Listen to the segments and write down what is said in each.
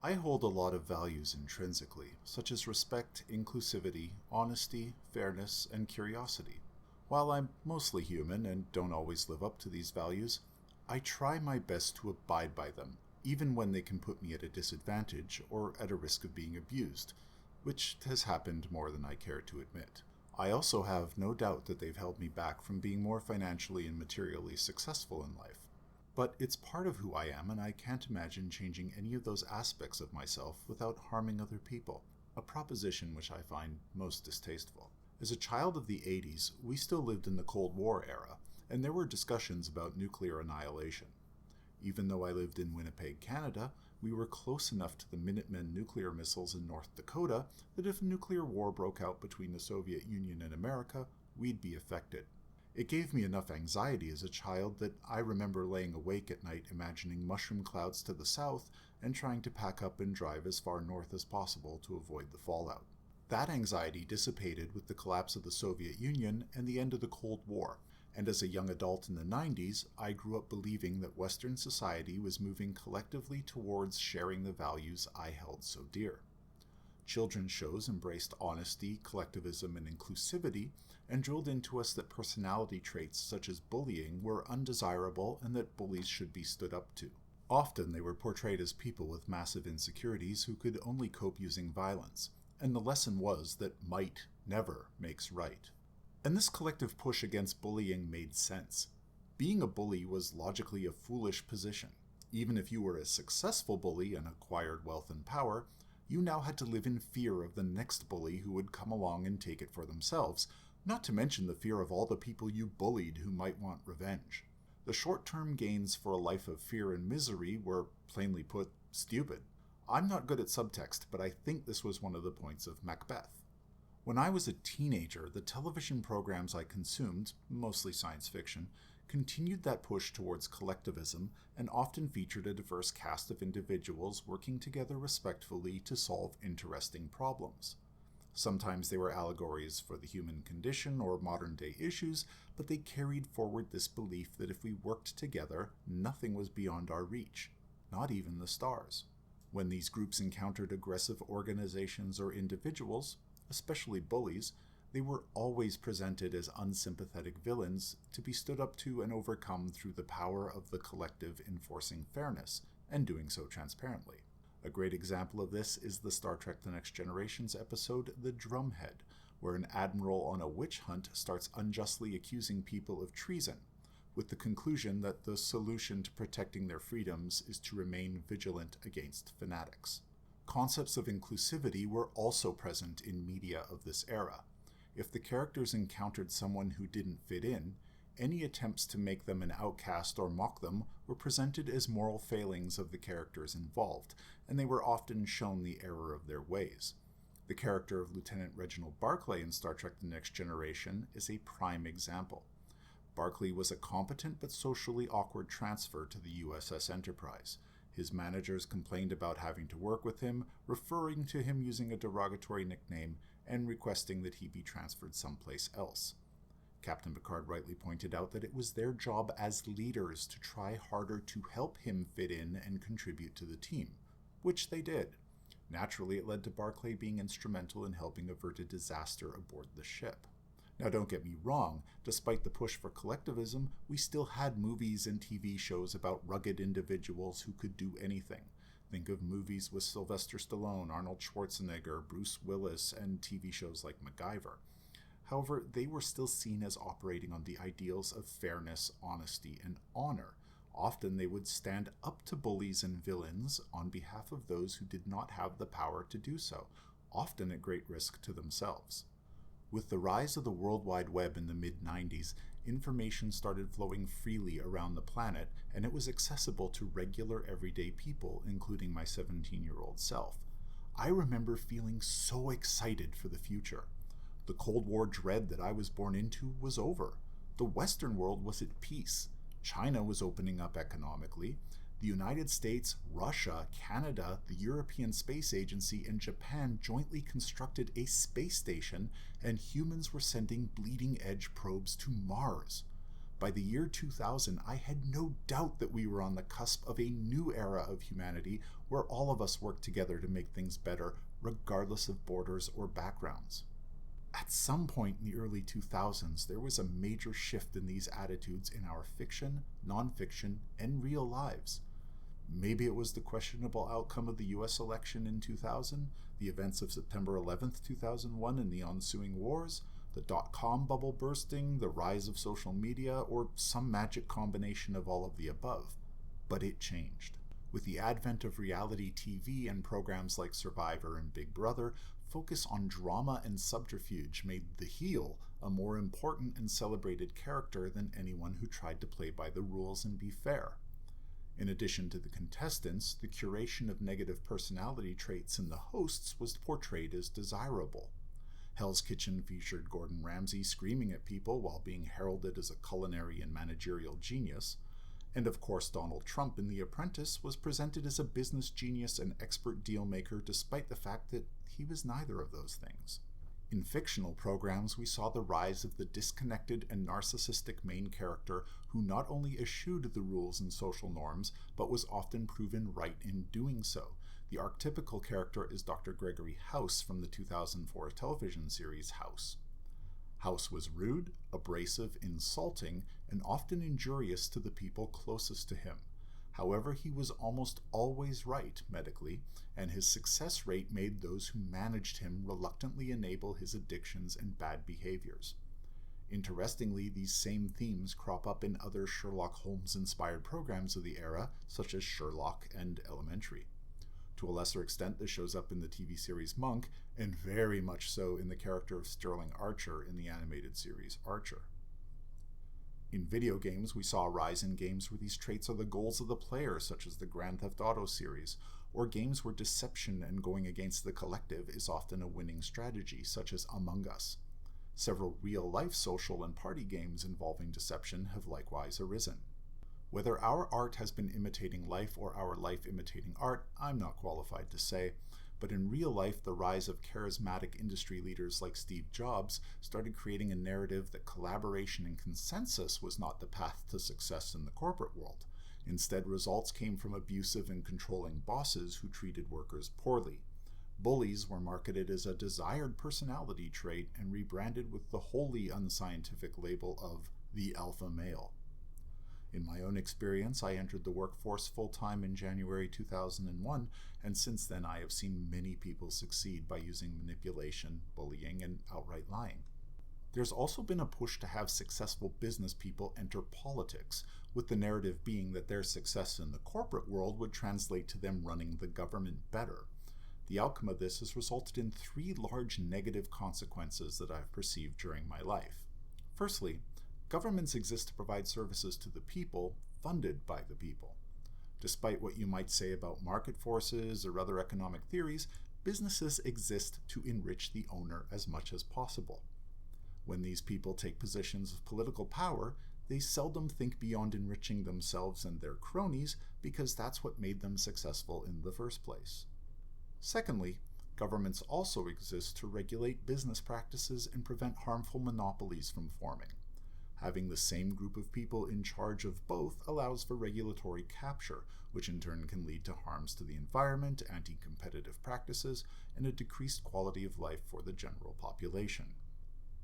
I hold a lot of values intrinsically, such as respect, inclusivity, honesty, fairness, and curiosity. While I'm mostly human and don't always live up to these values, I try my best to abide by them, even when they can put me at a disadvantage or at a risk of being abused, which has happened more than I care to admit. I also have no doubt that they've held me back from being more financially and materially successful in life. But it's part of who I am, and I can't imagine changing any of those aspects of myself without harming other people, a proposition which I find most distasteful. As a child of the 80s, we still lived in the Cold War era, and there were discussions about nuclear annihilation. Even though I lived in Winnipeg, Canada, we were close enough to the Minuteman nuclear missiles in North Dakota that if a nuclear war broke out between the Soviet Union and America, we'd be affected. It gave me enough anxiety as a child that I remember laying awake at night imagining mushroom clouds to the south and trying to pack up and drive as far north as possible to avoid the fallout. That anxiety dissipated with the collapse of the Soviet Union and the end of the Cold War, and as a young adult in the 90s, I grew up believing that Western society was moving collectively towards sharing the values I held so dear. Children's shows embraced honesty, collectivism, and inclusivity, and drilled into us that personality traits such as bullying were undesirable and that bullies should be stood up to. Often they were portrayed as people with massive insecurities who could only cope using violence, and the lesson was that might never makes right. And this collective push against bullying made sense. Being a bully was logically a foolish position. Even if you were a successful bully and acquired wealth and power, you now had to live in fear of the next bully who would come along and take it for themselves, not to mention the fear of all the people you bullied who might want revenge. The short-term gains for a life of fear and misery were, plainly put, stupid. I'm not good at subtext, but I think this was one of the points of Macbeth. When I was a teenager, the television programs I consumed, mostly science fiction, continued that push towards collectivism and often featured a diverse cast of individuals working together respectfully to solve interesting problems. Sometimes they were allegories for the human condition or modern-day issues, but they carried forward this belief that if we worked together, nothing was beyond our reach, not even the stars. When these groups encountered aggressive organizations or individuals, especially bullies, they were always presented as unsympathetic villains to be stood up to and overcome through the power of the collective enforcing fairness, and doing so transparently. A great example of this is the Star Trek The Next Generation's episode The Drumhead, where an admiral on a witch hunt starts unjustly accusing people of treason, with the conclusion that the solution to protecting their freedoms is to remain vigilant against fanatics. Concepts of inclusivity were also present in media of this era. If the characters encountered someone who didn't fit in, any attempts to make them an outcast or mock them were presented as moral failings of the characters involved, and they were often shown the error of their ways. The character of Lieutenant Reginald Barclay in Star Trek The Next Generation is a prime example. Barclay was a competent but socially awkward transfer to the USS Enterprise. His managers complained about having to work with him, referring to him using a derogatory nickname, and requesting that he be transferred someplace else. Captain Picard rightly pointed out that it was their job as leaders to try harder to help him fit in and contribute to the team, which they did. Naturally, it led to Barclay being instrumental in helping avert a disaster aboard the ship. Now, don't get me wrong, despite the push for collectivism, we still had movies and TV shows about rugged individuals who could do anything. Think of movies with Sylvester Stallone, Arnold Schwarzenegger, Bruce Willis, and TV shows like MacGyver. However, they were still seen as operating on the ideals of fairness, honesty, and honor. Often they would stand up to bullies and villains on behalf of those who did not have the power to do so, often at great risk to themselves. With the rise of the World Wide Web in the mid-90s, information started flowing freely around the planet, and it was accessible to regular everyday people, including my 17-year-old self. I remember feeling so excited for the future. The Cold War dread that I was born into was over. The Western world was at peace. China was opening up economically. The United States, Russia, Canada, the European Space Agency, and Japan jointly constructed a space station, and humans were sending bleeding-edge probes to Mars. By the year 2000, I had no doubt that we were on the cusp of a new era of humanity where all of us work together to make things better, regardless of borders or backgrounds. At some point in the early 2000s, there was a major shift in these attitudes in our fiction, nonfiction, and real lives. Maybe it was the questionable outcome of the US election in 2000, the events of September 11th, 2001, and the ensuing wars, the dot-com bubble bursting, the rise of social media, or some magic combination of all of the above. But it changed. With the advent of reality TV and programs like Survivor and Big Brother, focus on drama and subterfuge made the heel a more important and celebrated character than anyone who tried to play by the rules and be fair. In addition to the contestants, the curation of negative personality traits in the hosts was portrayed as desirable. Hell's Kitchen featured Gordon Ramsay screaming at people while being heralded as a culinary and managerial genius. And of course, Donald Trump in The Apprentice was presented as a business genius and expert deal maker despite the fact that he was neither of those things. In fictional programs, we saw the rise of the disconnected and narcissistic main character who not only eschewed the rules and social norms, but was often proven right in doing so. The archetypical character is Dr. Gregory House from the 2004 television series House. House was rude, abrasive, insulting, and often injurious to the people closest to him. However, he was almost always right medically, and his success rate made those who managed him reluctantly enable his addictions and bad behaviors. Interestingly, these same themes crop up in other Sherlock Holmes-inspired programs of the era, such as Sherlock and Elementary. To a lesser extent, this shows up in the TV series Monk, and very much so in the character of Sterling Archer in the animated series Archer. In video games, we saw a rise in games where these traits are the goals of the player, such as the Grand Theft Auto series, or games where deception and going against the collective is often a winning strategy, such as Among Us. Several real-life social and party games involving deception have likewise arisen. Whether our art has been imitating life or our life imitating art, I'm not qualified to say, but in real life, the rise of charismatic industry leaders like Steve Jobs started creating a narrative that collaboration and consensus was not the path to success in the corporate world. Instead, results came from abusive and controlling bosses who treated workers poorly. Bullies were marketed as a desired personality trait and rebranded with the wholly unscientific label of the alpha male. In my own experience, I entered the workforce full-time in January 2001, and since then I have seen many people succeed by using manipulation, bullying, and outright lying. There's also been a push to have successful business people enter politics, with the narrative being that their success in the corporate world would translate to them running the government better. The outcome of this has resulted in 3 large negative consequences that I've perceived during my life. Firstly, governments exist to provide services to the people, funded by the people. Despite what you might say about market forces or other economic theories, businesses exist to enrich the owner as much as possible. When these people take positions of political power, they seldom think beyond enriching themselves and their cronies because that's what made them successful in the first place. Secondly, governments also exist to regulate business practices and prevent harmful monopolies from forming. Having the same group of people in charge of both allows for regulatory capture, which in turn can lead to harms to the environment, anti-competitive practices, and a decreased quality of life for the general population.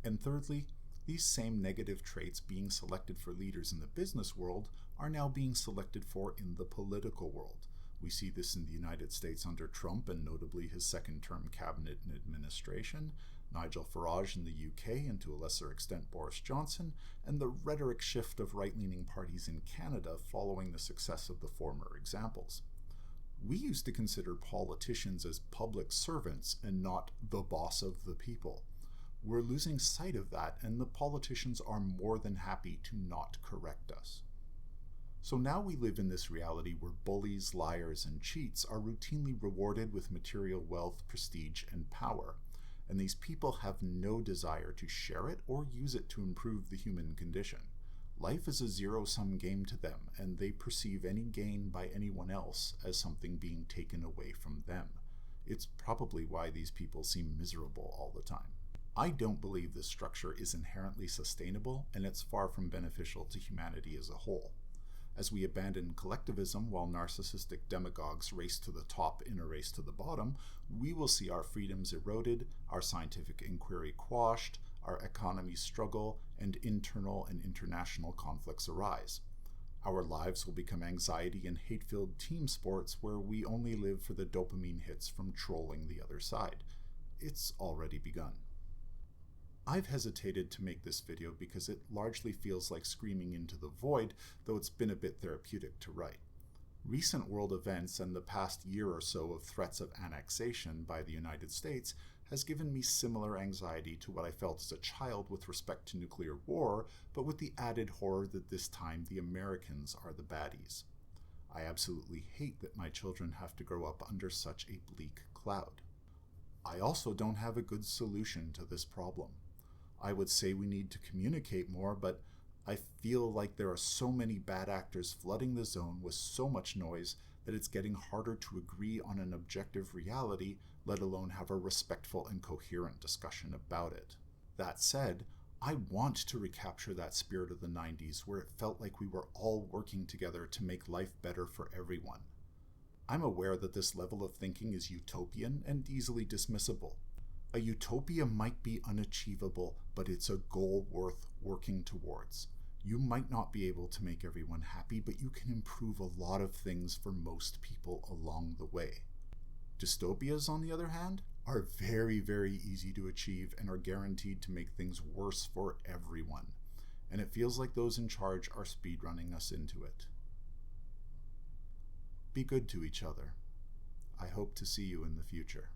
And thirdly, these same negative traits being selected for leaders in the business world are now being selected for in the political world. We see this in the United States under Trump and notably his second-term cabinet and administration, Nigel Farage in the UK and to a lesser extent Boris Johnson, and the rhetoric shift of right-leaning parties in Canada following the success of the former examples. We used to consider politicians as public servants and not the boss of the people. We're losing sight of that, and the politicians are more than happy to not correct us. So now we live in this reality where bullies, liars, and cheats are routinely rewarded with material wealth, prestige, and power, and these people have no desire to share it or use it to improve the human condition. Life is a zero-sum game to them, and they perceive any gain by anyone else as something being taken away from them. It's probably why these people seem miserable all the time. I don't believe this structure is inherently sustainable, and it's far from beneficial to humanity as a whole. As we abandon collectivism while narcissistic demagogues race to the top in a race to the bottom, we will see our freedoms eroded, our scientific inquiry quashed, our economy struggle, and internal and international conflicts arise. Our lives will become anxiety and hate-filled team sports where we only live for the dopamine hits from trolling the other side. It's already begun. I've hesitated to make this video because it largely feels like screaming into the void, though it's been a bit therapeutic to write. Recent world events and the past year or so of threats of annexation by the United States has given me similar anxiety to what I felt as a child with respect to nuclear war, but with the added horror that this time the Americans are the baddies. I absolutely hate that my children have to grow up under such a bleak cloud. I also don't have a good solution to this problem. I would say we need to communicate more, but I feel like there are so many bad actors flooding the zone with so much noise that it's getting harder to agree on an objective reality, let alone have a respectful and coherent discussion about it. That said, I want to recapture that spirit of the 90s where it felt like we were all working together to make life better for everyone. I'm aware that this level of thinking is utopian and easily dismissible. A utopia might be unachievable, but it's a goal worth working towards. You might not be able to make everyone happy, but you can improve a lot of things for most people along the way. Dystopias, on the other hand, are very, very easy to achieve and are guaranteed to make things worse for everyone. And it feels like those in charge are speedrunning us into it. Be good to each other. I hope to see you in the future.